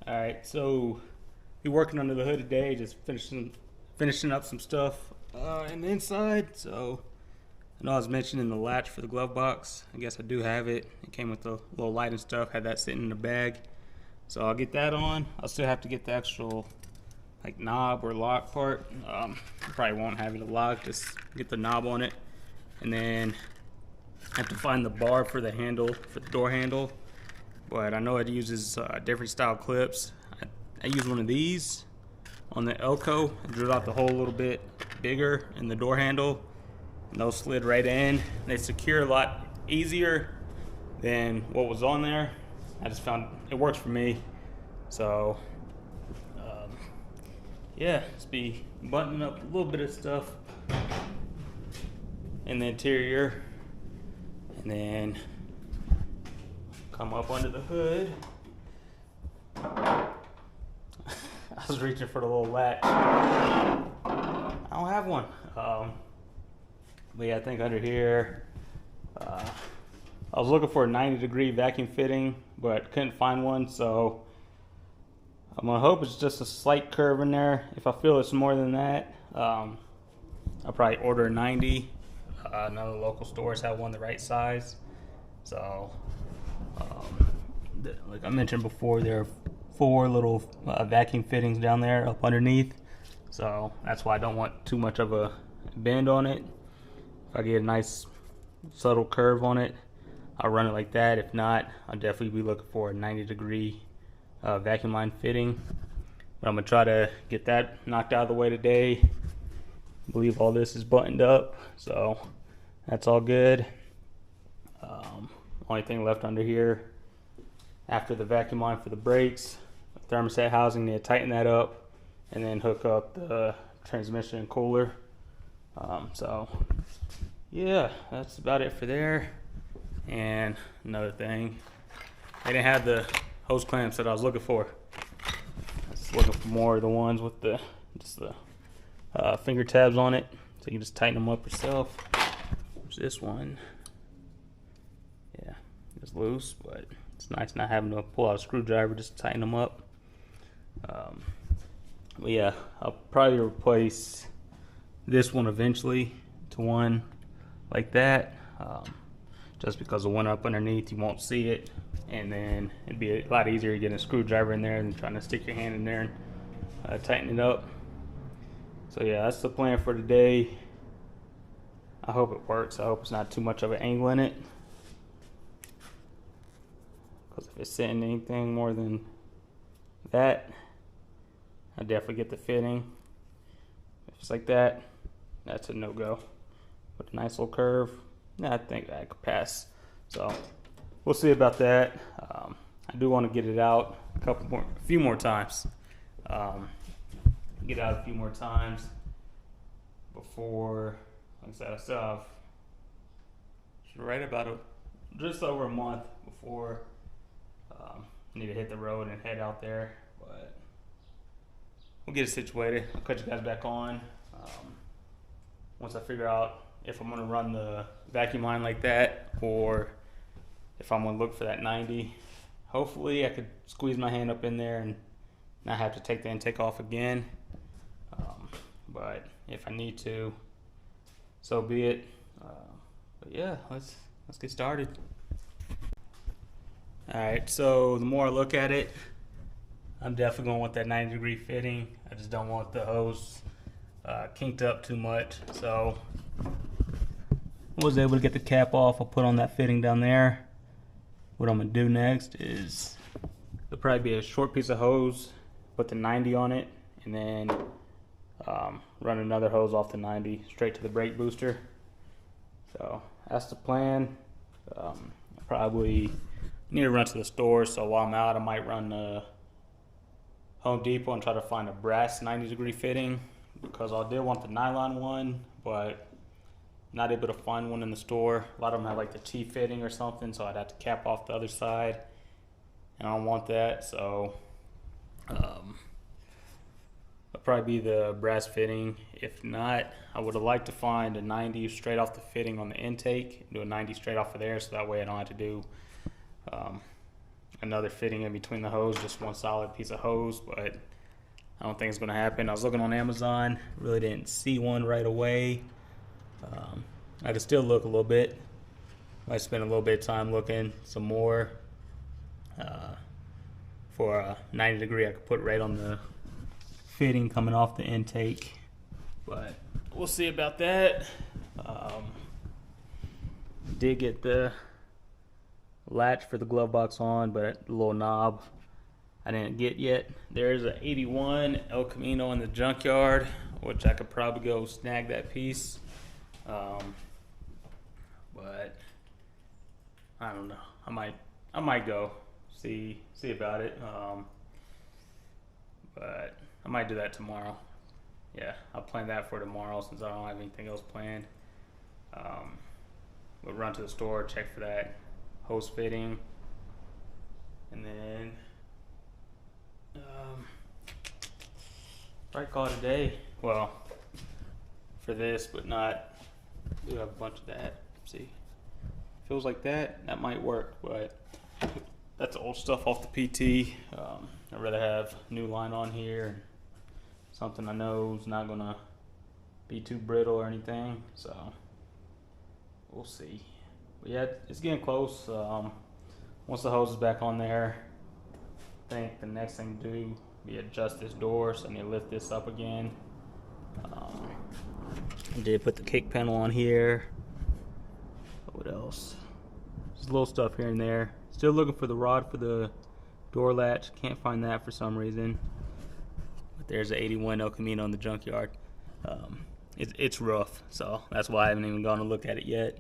All right, so we working under the hood today, just finishing up some stuff in the inside. So I know I was mentioning the latch for the glove box. I guess I do have it. It came with the little light and stuff. Had that sitting in the bag, so I'll get that on. I'll still have to get the actual like knob or lock part. Probably won't have it locked. Just get the knob on it, and then I have to find the bar for the handle for the door handle. But I know it uses different style clips. I use one of these on the Elco. I drew out the hole a little bit bigger in the door handle, and those slid right in. They secure a lot easier than what was on there. I just found it works for me. So yeah, just be buttoning up a little bit of stuff in the interior, and then come up under the hood. I was reaching for the little latch. I don't have one. But yeah, I think under here, I was looking for a 90-degree vacuum fitting, but couldn't find one. So I'm gonna hope it's just a slight curve in there. If I feel it's more than that, I'll probably order a 90. None of the local stores have one the right size. So like I mentioned before, there are 4 little vacuum fittings down there up underneath, so that's why I don't want too much of a bend on it. If I get a nice subtle curve on it, I'll run it like that. If not, I'll definitely be looking for a 90-degree vacuum line fitting. But I'm gonna try to get that knocked out of the way today. I believe all this is buttoned up, so that's all good. Only thing left under here after the vacuum line for the brakes, thermostat housing, need to tighten that up and then hook up the transmission and cooler. So yeah, that's about it for there. And another thing, they didn't have the hose clamps that I was looking for. I was looking for more of the ones with the finger tabs on it, so you can just tighten them up yourself. There's this one. Yeah, it's loose, but it's nice not having to pull out a screwdriver just to tighten them up. But yeah, I'll probably replace this one eventually to one like that, just because the one up underneath you won't see it, and then it'd be a lot easier getting a screwdriver in there than trying to stick your hand in there and tighten it up. So yeah, that's the plan for today. I hope it works. I hope it's not too much of an angle in it, because if it's sitting anything more than that, I definitely get the fitting. If it's like that, that's a no-go. But a nice little curve, I think I could pass. So we'll see about that. I do want to get it out a few more times. Get out a few more times before, like I said, I still have right about just over a month before I need to hit the road and head out there. But we'll get it situated. I'll cut you guys back on once I figure out if I'm gonna run the vacuum line like that or if I'm gonna look for that 90. Hopefully I could squeeze my hand up in there and not have to take the intake off again. But if I need to, so be it. But yeah, let's get started. All right, so the more I look at it, I'm definitely going to want that 90-degree fitting. I just don't want the hose kinked up too much. So I was able to get the cap off. I'll put on that fitting down there. What I'm going to do next is there'll probably be a short piece of hose, put the 90 on it, and then run another hose off the 90 straight to the brake booster. So that's the plan. I probably need to run to the store, so while I'm out I might run to Home Depot and try to find a brass 90-degree fitting, because I did want the nylon one, but not able to find one in the store. A lot of them have like the T fitting or something, so I'd have to cap off the other side, and I don't want that. So it'll probably be the brass fitting. If not, I would have liked to find a 90 straight off the fitting on the intake, do a 90 straight off of there, so that way I don't have to do another fitting in between the hose, just one solid piece of hose, but I don't think it's gonna happen. I was looking on Amazon, really didn't see one right away. I could still look a little bit. Might spend a little bit of time looking some more. For a 90 degree, I could put right on the fitting coming off the intake, but we'll see about that. Did get the latch for the glove box on, but the little knob I didn't get yet. There's an 81 El Camino in the junkyard, which I could probably go snag that piece. But I don't know. I might go see about it. But I might do that tomorrow. Yeah, I'll plan that for tomorrow since I don't have anything else planned. We'll run to the store, check for that hose fitting, and then probably call it a day. Well, for this, but not. Do have a bunch of that. See, feels like that might work, but that's old stuff off the PT. I'd rather have new line on here, something I know is not gonna be too brittle or anything. So we'll see. But yeah, it's getting close. Once the hose is back on there, I think the next thing to do be adjust this door, so I need to lift this up again. I did put the kick panel on here. What else? Just little stuff here and there. Still looking for the rod for the door latch. Can't find that for some reason. But there's an 81 El Camino in the junkyard. It's rough, so that's why I haven't even gone to look at it yet.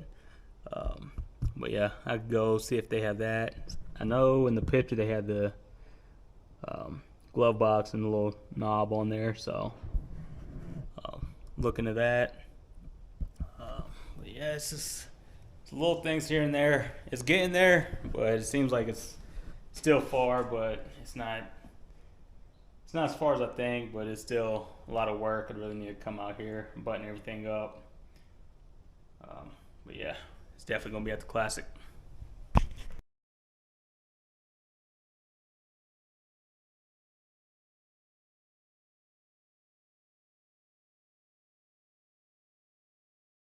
But yeah, I could go see if they have that. I know in the picture they had the glove box and the little knob on there, so looking at that. But yeah, it's just little things here and there. It's getting there, but it seems like it's still far, but it's not as far as I think, but it's still a lot of work. I really need to come out here and button everything up. But yeah, it's definitely gonna be at the Classic.